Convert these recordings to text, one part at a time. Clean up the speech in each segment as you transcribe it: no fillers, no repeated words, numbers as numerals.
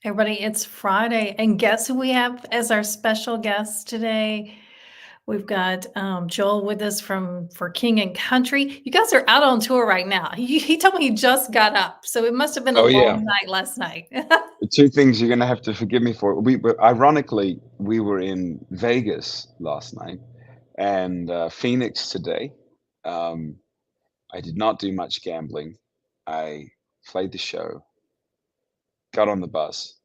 Everybody, it's Friday, and guess who we have as our special guest today? We've got Joel with us from for King and Country. You guys are out on tour right now. He told me he just got up, so it must have been a Oh yeah, long night last night. the two things you're gonna have to forgive me for. Ironically, we were in Vegas last night and Phoenix today. Um, I did not do much gambling. I played the show, got on the bus.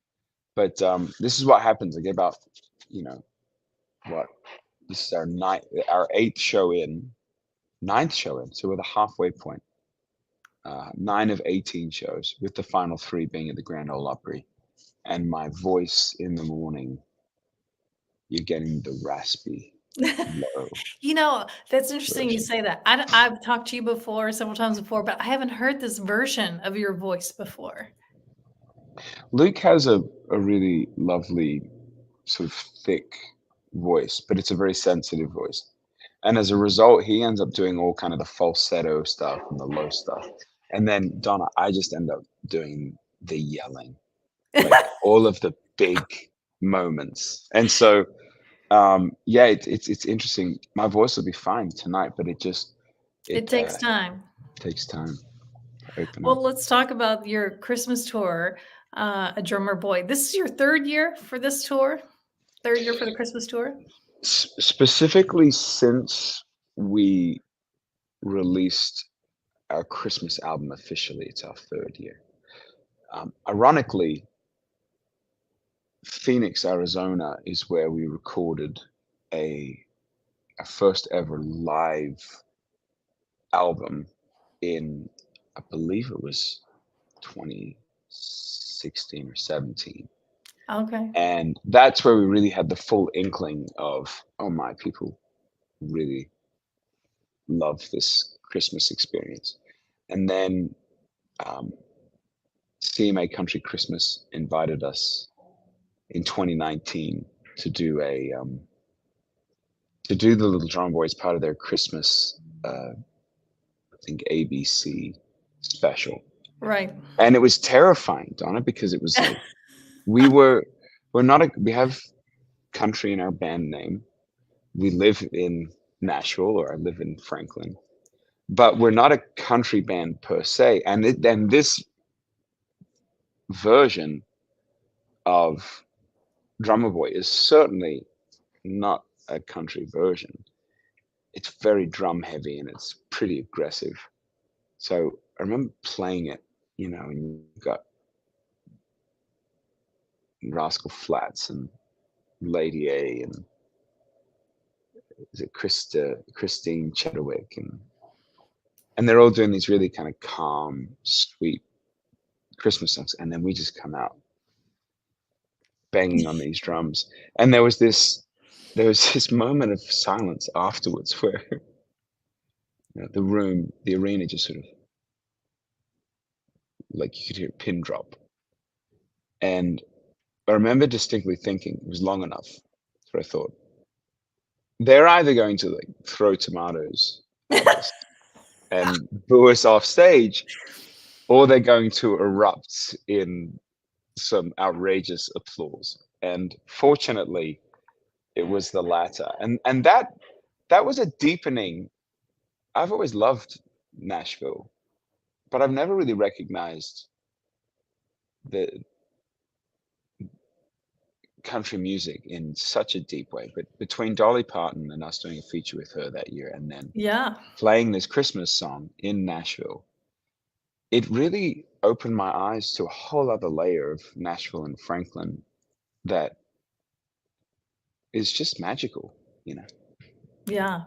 But this is what happens. I get about, you know, what this is our eighth show in, ninth show in. So we're the halfway point. 9 of 18 shows, with the final three being at the Grand Ole Opry. And my voice in the morning, you're getting the raspy, low That's interesting you version. say that. I've talked to you before, several times before, but I haven't heard this version of your voice before. Luke has a really lovely, sort of thick voice, but it's a very sensitive voice. And as a result, he ends up doing all kind of the falsetto stuff and the low stuff. And then Donna, I just end up doing the yelling, like all of the big moments. And so, yeah, it's interesting. My voice will be fine tonight, but It it takes time. takes time to open up. Well, let's talk about your Christmas tour, A Drummer Boy. This is your 3rd year for this tour? 3rd year for the Christmas tour? Specifically, since we released our Christmas album officially, it's our third year. Ironically, Phoenix, Arizona is where we recorded a, a first ever live album in, I believe it was 2016 or 17. Okay. And that's where we really had the full inkling of, oh my, people really love this Christmas experience. And then um, CMA Country Christmas invited us in 2019 to do the Little Drum Boys part of their Christmas, I think ABC special, Right. and it was terrifying, Donna, because it was like we have country in our band name. We live in Nashville, or I live in Franklin, but we're not a country band per se. And this version of Drummer Boy is certainly not a country version. It's very drum heavy and it's pretty aggressive. So I remember playing it, and you've got Rascal Flatts and Lady A and is it Christine Chadwick, and they're all doing these really kind of calm, sweet Christmas songs, and then we just come out banging on these drums, and there was this moment of silence afterwards where the arena just sort of, like, you could hear a pin drop, and I remember distinctly thinking it was long enough. So I thought they're either going to like throw tomatoes at us and boo us off stage, or they're going to erupt in some outrageous applause. And fortunately, it was the latter. And that was a deepening. I've always loved Nashville, but I've never really recognized the country music in such a deep way. But between Dolly Parton and us doing a feature with her that year, and then Yeah. playing this Christmas song in Nashville, it really opened my eyes to a whole other layer of Nashville and Franklin that is just magical, you know. Yeah.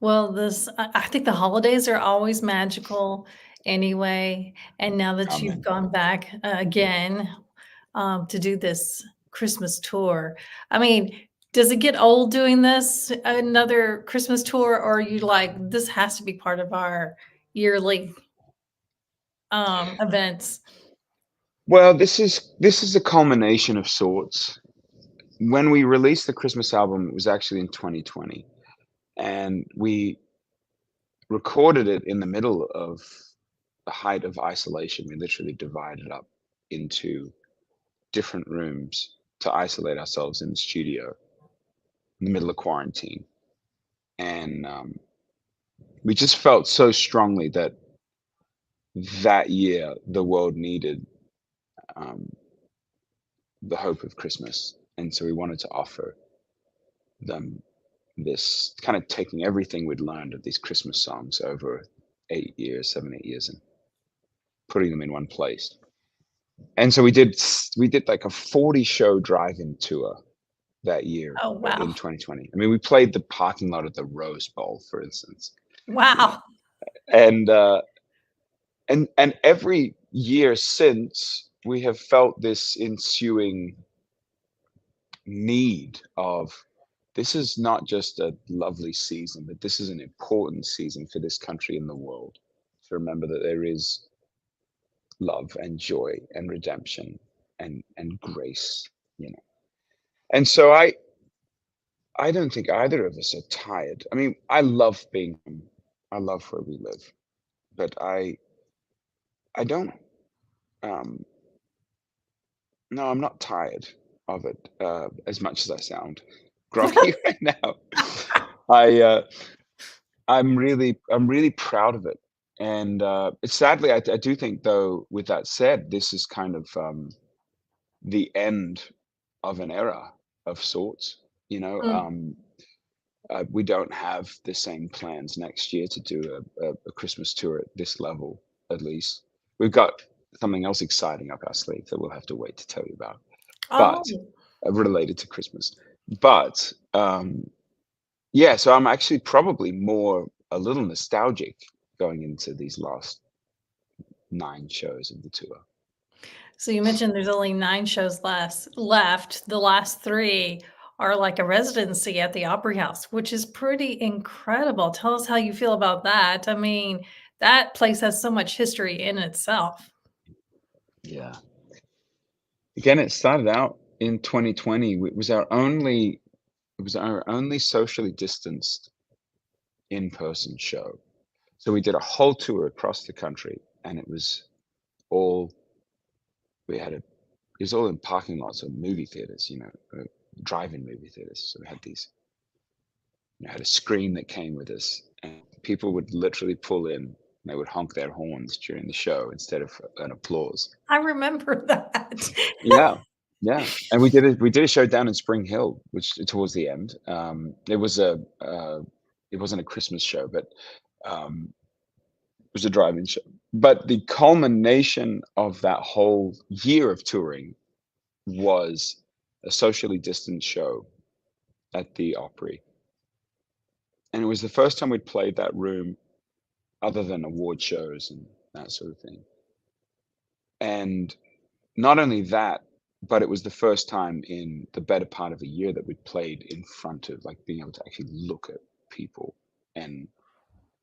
Well, I think the holidays are always magical anyway, and now that you've Amen. gone back, again, to do this Christmas tour, I mean, does it get old doing this, another Christmas tour, or are you like, "This has to be part of our yearly, events?" Well, this is a culmination of sorts. When we released the Christmas album, it was actually in 2020, and we recorded it in the middle of the height of isolation. We literally divided up into different rooms to isolate ourselves in the studio in the middle of quarantine. And we just felt so strongly that that year the world needed um, the hope of Christmas. And so we wanted to offer them this, kind of taking everything we'd learned of these Christmas songs over 8 years, 7, 8 years, and putting them in one place. And so we did like a 40 show drive-in tour that year Oh, in wow. 2020. I mean, we played the parking lot at the Rose Bowl, for instance, you know, Wow. and and every year since, we have felt this ensuing need of, this is not just a lovely season, but this is an important season for this country and the world, to remember that there is love and joy and redemption and grace, you know. And so I don't think either of us are tired. I mean, I love being home. I love where we live, but I don't um no, I'm not tired of it as much as I sound groggy right now. I I'm really proud of it. And it's sadly, I do think, though, with that said, this is kind of the end of an era of sorts. You know, Mm. we don't have the same plans next year to do a Christmas tour at this level, at least. We've got something else exciting up our sleeve that we'll have to wait to tell you about, but Oh, related to Christmas. But yeah, so I'm actually probably more a little nostalgic going into these last 9 shows of the tour. so you mentioned there's only 9 shows left. The last 3 are like a residency at the Opry House, which is pretty incredible. Tell us how you feel about that. I mean, that place has so much history in itself. Yeah. Again, it started out in 2020. It was our only socially distanced in-person show. So we did a whole tour across the country, and all we had a it was all in parking lots of movie theaters, drive-in movie theaters. So we had these, had a screen that came with us, and people would literally pull in. And they would honk their horns during the show instead of an applause. I remember that. Yeah, yeah. And we did a show down in Spring Hill, which towards the end, it wasn't a Christmas show, but um, it was a drive-in show. But the culmination of that whole year of touring was a socially distanced show at the Opry, and it was the first time we'd played that room other than award shows and that sort of thing. And not only that, but it was the first time in the better part of a year that we'd played in front of, like, being able to actually look at people. And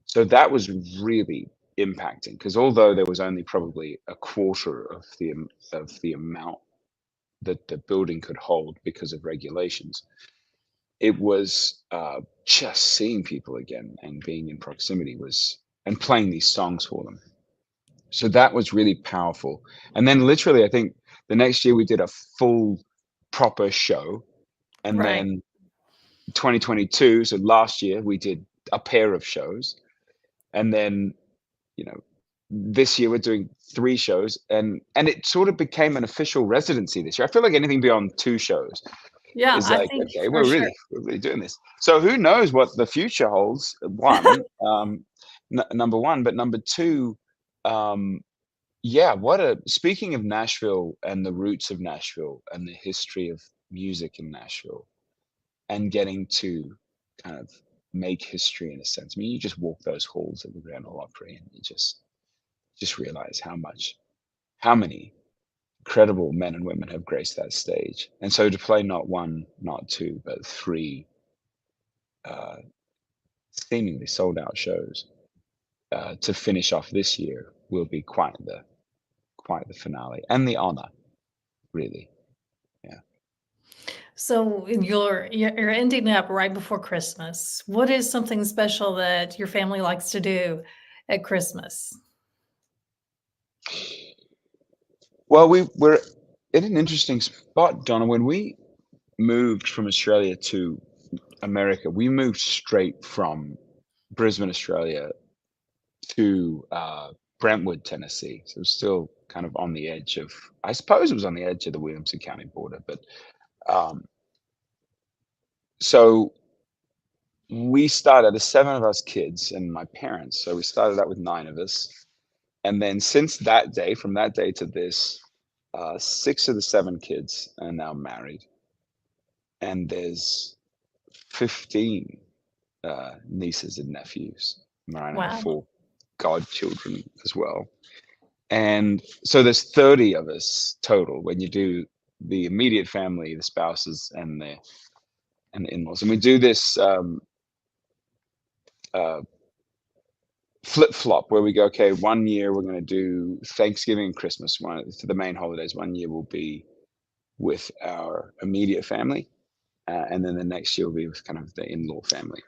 so that was really impacting, because although there was only probably a quarter of the amount that the building could hold because of regulations, it was just seeing people again and being in proximity and playing these songs for them. So that was really powerful. And then literally, I think the next year we did a full proper show. And Right. then 2022, so last year, we did a pair of shows. And then, this year we're doing 3 shows, and it sort of became an official residency this year. I feel like anything beyond 2 shows Yeah, is I like, think okay, for sure. we're really doing this. So who knows what the future holds? One, number one, but number two, um, yeah, speaking of Nashville and the roots of Nashville and the history of music in Nashville, and getting to kind of make history in a sense. I mean, you just walk those halls of the Grand Ole Opry, and you just realize how many incredible men and women have graced that stage. And so to play not one, not two, but 3 uh, seemingly sold out shows to finish off this year will be quite the finale and the honor, really. Yeah. So you're ending up right before Christmas. What is something special that your family likes to do at Christmas? Well, we're in an interesting spot, Donna. When we moved from Australia to America, we moved straight from Brisbane, Australia, to Brentwood, Tennessee. So it was still kind of on the edge of, I suppose it was on the edge of the Williamson County border. But um, so we started, there's 7 of us kids and my parents. So we started out with 9 of us. And then since that day, from that day to this, 6 of the 7 kids are now married. And there's 15 nieces and nephews. Mariah and I have Wow. 4 godchildren as well. And so there's 30 of us total when you do the immediate family, the spouses and the in-laws. And we do this flip-flop where we go, okay, one year we're going to do Thanksgiving and Christmas, for the main holidays. One year will be with our immediate family, and then the next year will be with kind of the in-law family.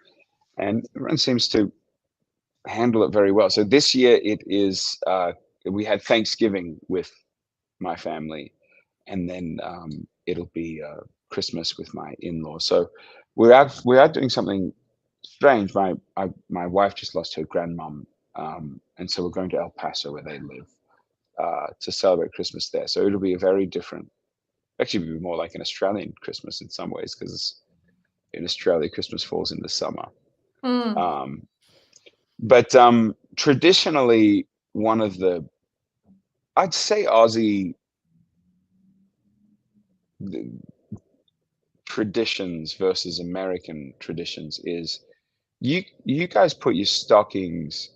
And everyone seems to handle it very well. So this year it is, we had Thanksgiving with my family, and then it'll be Christmas with my in-laws. So we are doing something strange. My wife just lost her grandmom, and so we're going to El Paso where they live to celebrate Christmas there. So it'll be a very different, actually be more like an Australian Christmas in some ways, because in Australia Christmas falls in the summer. Mm. But traditionally, one of the, I'd say Aussie traditions versus American traditions is you guys put your stockings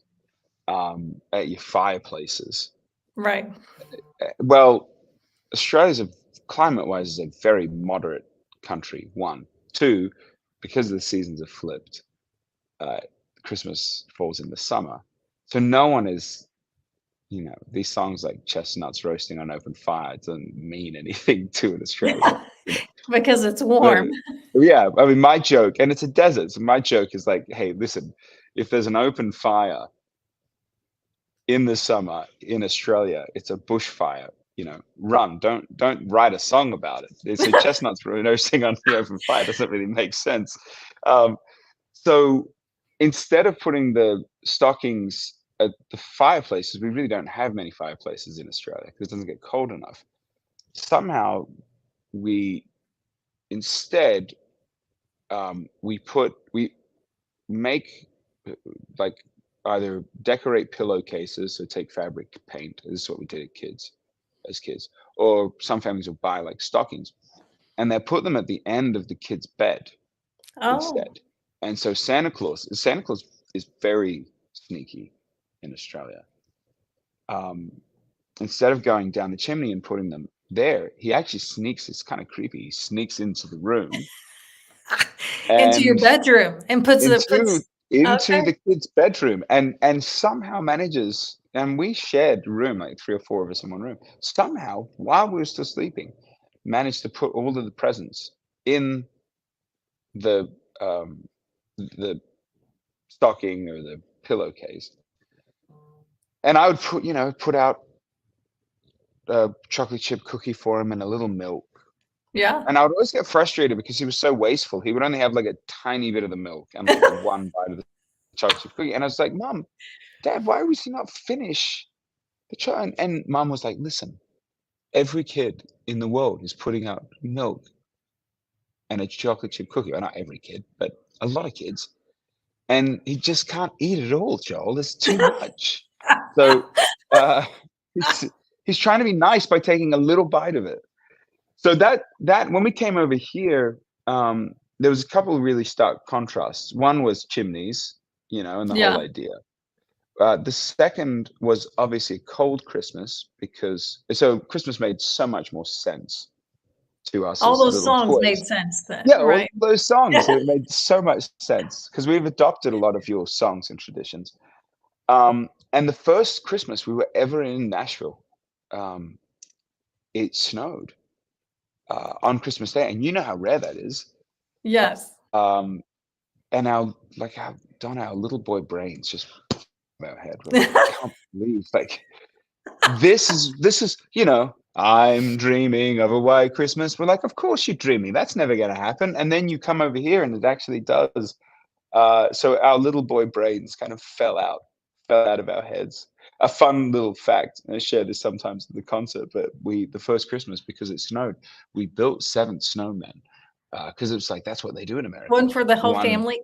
at your fireplaces. Right. Well, Australia's climate-wise is a very moderate country. 1, 2, because the seasons are flipped. Christmas falls in the summer, so no one is, these songs like chestnuts roasting on open fire doesn't mean anything to an Australian. Because it's warm. Yeah, I mean, my joke, and it's a desert, so my joke is like, hey, listen, if there's an open fire in the summer in Australia, it's a bushfire. Run. Don't write a song about it. It's a chestnuts roasting on the open fire. It doesn't really make sense. So instead of putting the stockings at the fireplaces, we really don't have many fireplaces in Australia because it doesn't get cold enough. Somehow we instead we make like either decorate pillowcases, so take fabric paint. This is what we did as kids, or some families will buy like stockings, and they put them at the end of the kid's bed instead. Oh, And so Santa Claus is very sneaky in Australia. Instead of going down the chimney and putting them there, he actually sneaks. It's kind of creepy. He sneaks into the room into your and bedroom and puts into okay. the kid's bedroom, and somehow manages. And we shared room, like 3 or 4 of us in one room. Somehow, while we were still sleeping, managed to put all of the presents in the stocking or the pillowcase. And I would put out a chocolate chip cookie for him and a little milk. Yeah. And I would always get frustrated because he was so wasteful. He would only have like a tiny bit of the milk and like one bite of the chocolate chip cookie. And I was like, Mom, Dad, why was he not finish the chocolate? And Mom was like, listen, every kid in the world is putting out milk and a chocolate chip cookie. Well, not every kid, but a lot of kids. And he just can't eat it all, Joel. There's too much. So he's trying to be nice by taking a little bite of it. So that when we came over here, there was a couple of really stark contrasts. One was chimneys, and the whole Yeah. idea. The second was obviously a cold Christmas because Christmas made so much more sense to us All as those little songs made boys. sense then, Yeah, all right? those songs, it made so much sense because we've adopted a lot of your songs and traditions. And the first Christmas we were ever in Nashville, it snowed on Christmas Day, and you know how rare that is. Yes. And our little boy brains just our head. We're like, I can't believe this is I'm dreaming of a white Christmas. We're like, of course you're dreaming. That's never going to happen. And then you come over here and it actually does. So our little boy brains kind of fell out of our heads. A fun little fact, and I share this sometimes at the concert, but the first Christmas, because it snowed, we built 7 snowmen, because it was like, that's what they do in America. One for the whole One, family?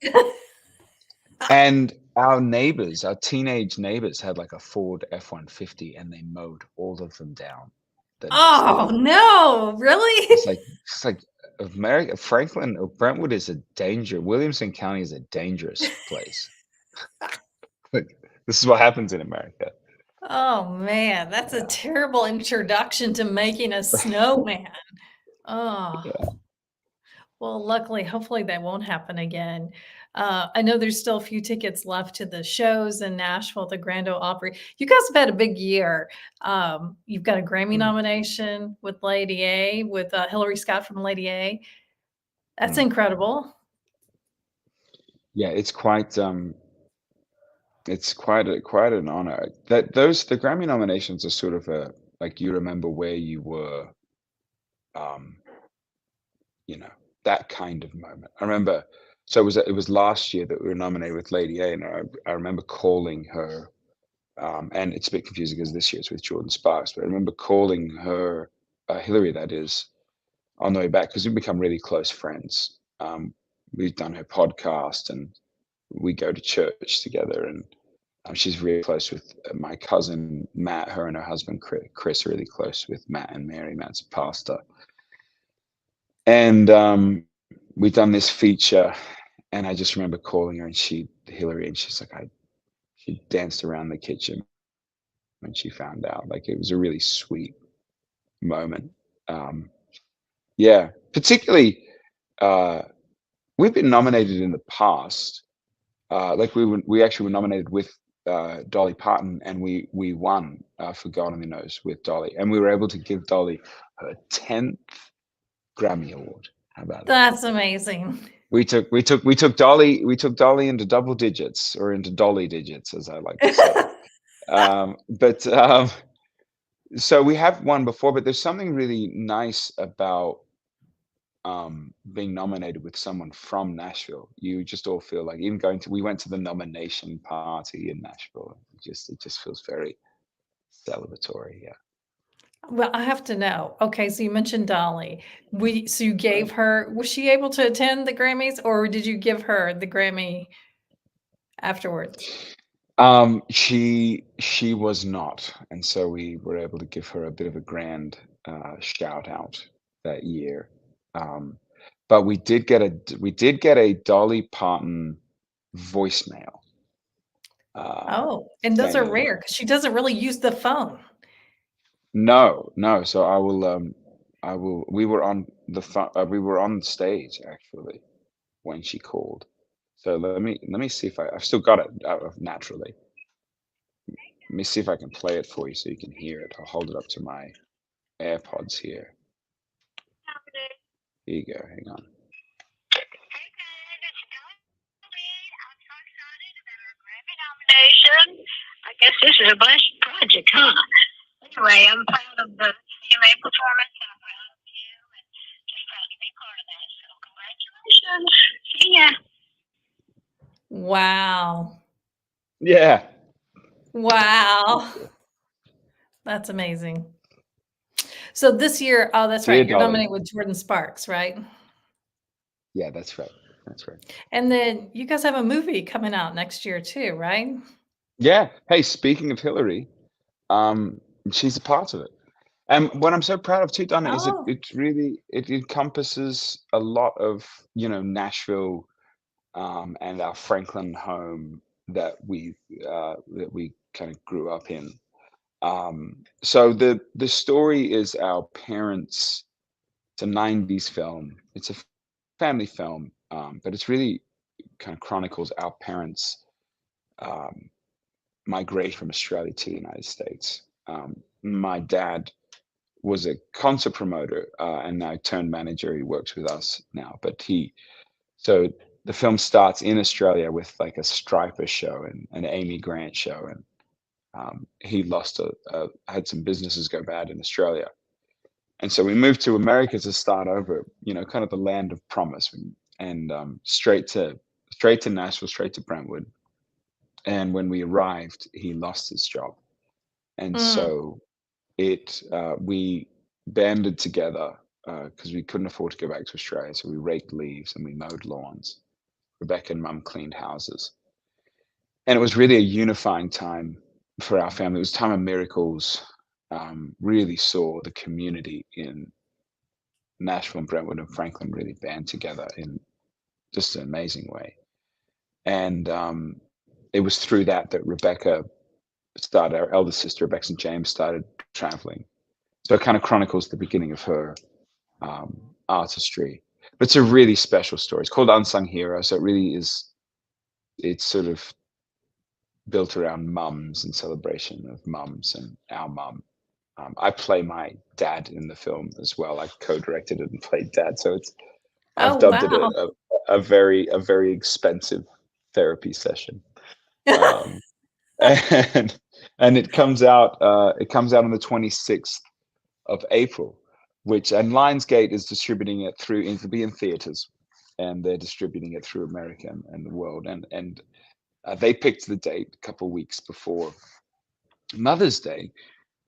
and our neighbors, our teenage neighbors, had like a Ford F-150, and they mowed all of them down the next day. Oh, no, really? It's like America, Franklin or Brentwood is a danger. Williamson County is a dangerous place. Like, this is what happens in America. Oh, man, that's a Yeah. terrible introduction to making a snowman. Oh. Yeah. Well, luckily, hopefully that won't happen again. I know there's still a few tickets left to the shows in Nashville, the Grand Ole Opry. You guys have had a big year. You've got a Grammy Mm, nomination with Lady A, with Hillary Scott from Lady A. That's mm. incredible. Yeah, it's quite an honor. The Grammy nominations are sort of a, like, you remember where you were, um, you know, that kind of moment. I remember, so it was last year that we were nominated with Lady A, and I remember calling her, and it's a bit confusing because this year it's with Jordan Sparks, but I remember calling her, Hillary, that is, on the way back, because we've become really close friends. We've done her podcast and we go to church together, and she's really close with my cousin Matt. Her and her husband Chris are really close with Matt and Mary. Matt's a pastor, and we've done this feature. And I just remember calling her, and Hillary, and she's like, she danced around the kitchen when she found out. Like, it was a really sweet moment. Um, yeah, particularly, uh, we've been nominated in the past. Like, we actually were nominated with Dolly Parton, and we won for God Only Knows with Dolly, and we were able to give Dolly her 10th Grammy Award. How about that? That's amazing. We took Dolly into double digits, or into Dolly digits, as I like to say. But so we have won before, but there's something really nice about being nominated with someone from Nashville. You just all feel like, even we went to the nomination party in Nashville. It just feels very celebratory. Yeah. Well, I have to know. Okay, so you mentioned Dolly. So you Right. gave her, was she able to attend the Grammys, or did you give her the Grammy afterwards? She was not, and so we were able to give her a bit of a grand shout out that year. Um, but we did get a Dolly Parton voicemail, uh, Oh, and those are saying rare because she doesn't really use the phone. no, no. So I will. We were on stage actually when she called. So let me see if I've still got it naturally. Let me see if I can play it for you so you can hear it. I'll hold it up to my AirPods here. Here you go. Hang on. I guess this is a blessed project, huh? Anyway, I'm proud of the CMA performance, and I'm proud of you, and just proud to be part of that. So congratulations. See ya. Wow. Yeah. Wow. That's amazing. So this year, oh, that's Dear right. You're Dolly. nominated with Jordan Sparks, right? Yeah, that's right. That's right. And then you guys have a movie coming out next year too, right? Yeah. Hey, speaking of Hillary, um, she's a part of it. And what I'm so proud of too, Donna, is Oh, it encompasses a lot of, Nashville, and our Franklin home that we kind of grew up in. So the story is our parents. It's a '90s film. It's a family film, but it's really kind of chronicles our parents' um, migration from Australia to the United States. My dad was a concert promoter, and now turned manager. He works with us now, but so the film starts in Australia with like a Striper show and an Amy Grant show, and he had some businesses go bad in Australia, And so we moved to America to start over, kind of the land of promise, and straight to Nashville, straight to Brentwood. And when we arrived, he lost his job, and Mm. so we banded together because we couldn't afford to go back to Australia. So we raked leaves and we mowed lawns. Rebecca and Mum cleaned houses, and it was really a unifying time for our family. It was a time of miracles. Really saw the community in Nashville and Brentwood and Franklin really band together in just an amazing way. And it was through that Rebecca started, our eldest sister, Rebecca St. James, started traveling. So it kind of chronicles the beginning of her artistry. But it's a really special story. It's called Unsung Hero. So it really is, it's sort of built around mums and celebration of mums and our mum. I play my dad in the film as well. I co-directed it and played dad. So I've Oh, dubbed it wow. a very expensive therapy session. And it comes out on the 26th of April, and Lionsgate is distributing it through, it'll be in theaters, and they're distributing it through America and the world. And they picked the date a couple of weeks before Mother's Day.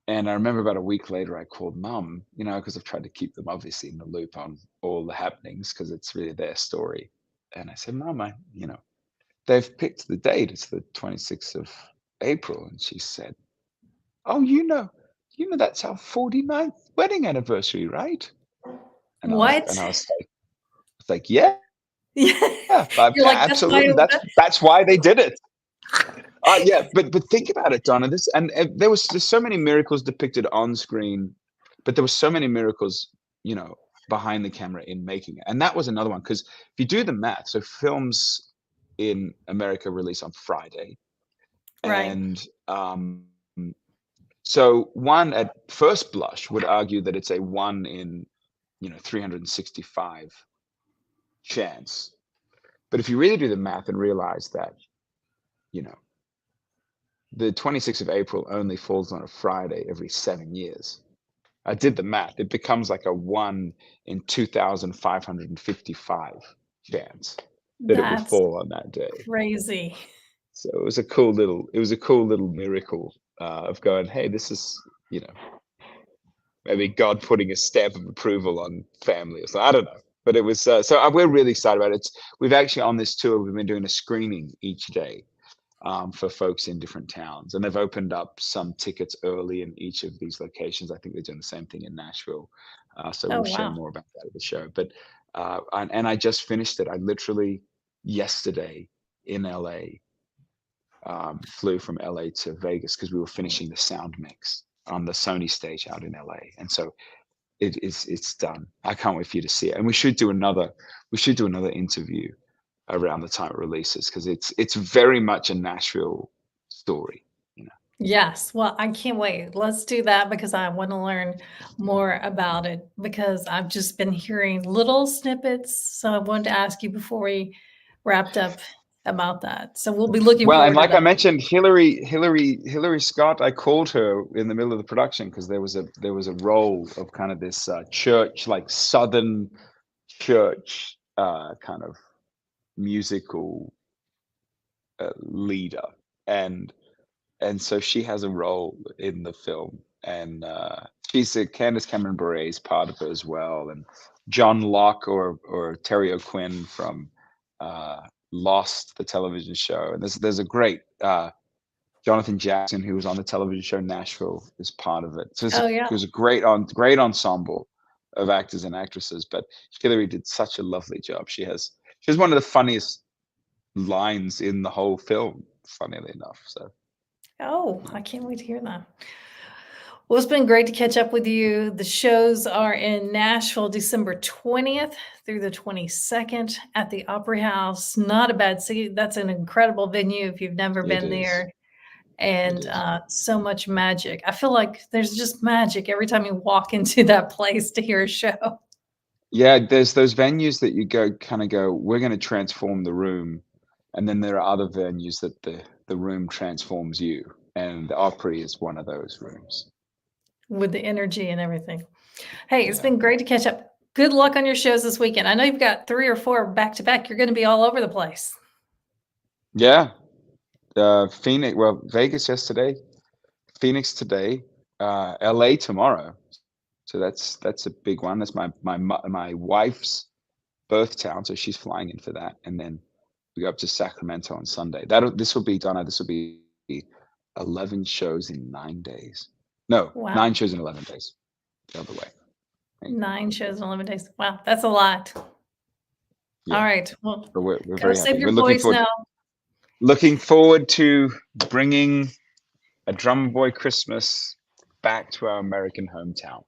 And I remember about a week later, I called Mum, because I've tried to keep them obviously in the loop on all the happenings because it's really their story. And I said, Mum, they've picked the date. It's the 26th of April. And she said, oh, that's our 49th wedding anniversary, right? And What? I was like, yeah, Yeah. You're like, that's why. absolutely. That's why they did it. Yeah, but think about it, Donna. There's so many miracles depicted on screen, but there were so many miracles, behind the camera in making it. And that was another one, because if you do the math, so films in America release on Friday, Right. and so one at first blush would argue that it's a 1 in 365 chance. But if you really do the math and realize that, the 26th of April only falls on a Friday every 7 years. I did the math. It becomes like a 1 in 2,555 chance that it would That's fall on that day. crazy. So it was a cool little miracle of going, hey, this is, maybe God putting a stamp of approval on family or something. I don't know. But it was, so we're really excited about it. We've actually, on this tour, we've been doing a screening each day for folks in different towns. And they've opened up some tickets early in each of these locations. I think they're doing the same thing in Nashville. So Oh, we'll share wow. more about that at the show. But, and I just finished it. I literally, yesterday in LA, flew from LA to Vegas because we were finishing the sound mix on the Sony stage out in LA. And so it's done. I can't wait for you to see it. And we should do another interview around the time it releases, because it's very much a Nashville story. Yes. Well, I can't wait. Let's do that because I want to learn more about it because I've just been hearing little snippets. So I wanted to ask you before we wrapped up about that. So we'll be looking Well, and forward to like I that. mentioned, Hillary Scott, I called her in the middle of the production because there was a role of kind of this church, like Southern church kind of musical leader, and so she has a role in the film, and she's Candace Cameron Bure is part of it as well, and John Locke or Terry O'Quinn from Lost, the television show, and there's a great Jonathan Jackson, who was on the television show Nashville, is part of it. So Oh, yeah. it was a great ensemble of actors and actresses. But Hillary did such a lovely job. She has one of the funniest lines in the whole film, funnily enough. So Oh, I can't wait to hear that. Well, it's been great to catch up with you. The shows are in Nashville, December 20th through the 22nd at the Opry House. Not a bad seat. That's an incredible venue if you've never it been is. there. And is. so much magic. I feel like there's just magic every time you walk into that place to hear a show. Yeah, there's those venues that you go, we're going to transform the room. And then there are other venues that the room transforms you. And the Opry is one of those rooms. With the energy and everything. Hey, it's been great to catch up. Good luck on your shows this weekend. I know you've got 3 or 4 back to back. You're going to be all over the place. Yeah. Phoenix, well, Vegas yesterday, Phoenix today, LA tomorrow. So that's a big one. That's my wife's birth town, so she's flying in for that, and then we go up to Sacramento on Sunday. This will be, Donna, this will be 11 shows in 9 days. No, Wow. 9 shows in 11 days. The other way. 9 shows in 11 days. Wow, that's a lot. Yeah. All right. Well, But we're gotta very save happy. your We're looking voice forward, now. looking forward to bringing a Drum Boy Christmas back to our American hometown.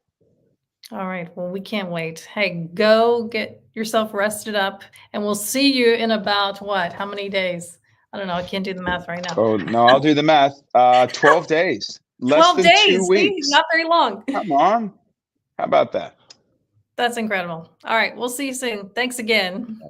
All right. Well, we can't wait. Hey, go get yourself rested up, and we'll see you in about what? How many days? I don't know. I can't do the math right now. Oh no, I'll do the math. 12 days. Less 12 than days. 2 See? weeks. Not very long. Come on. How about that? That's incredible. All right. We'll see you soon. Thanks again.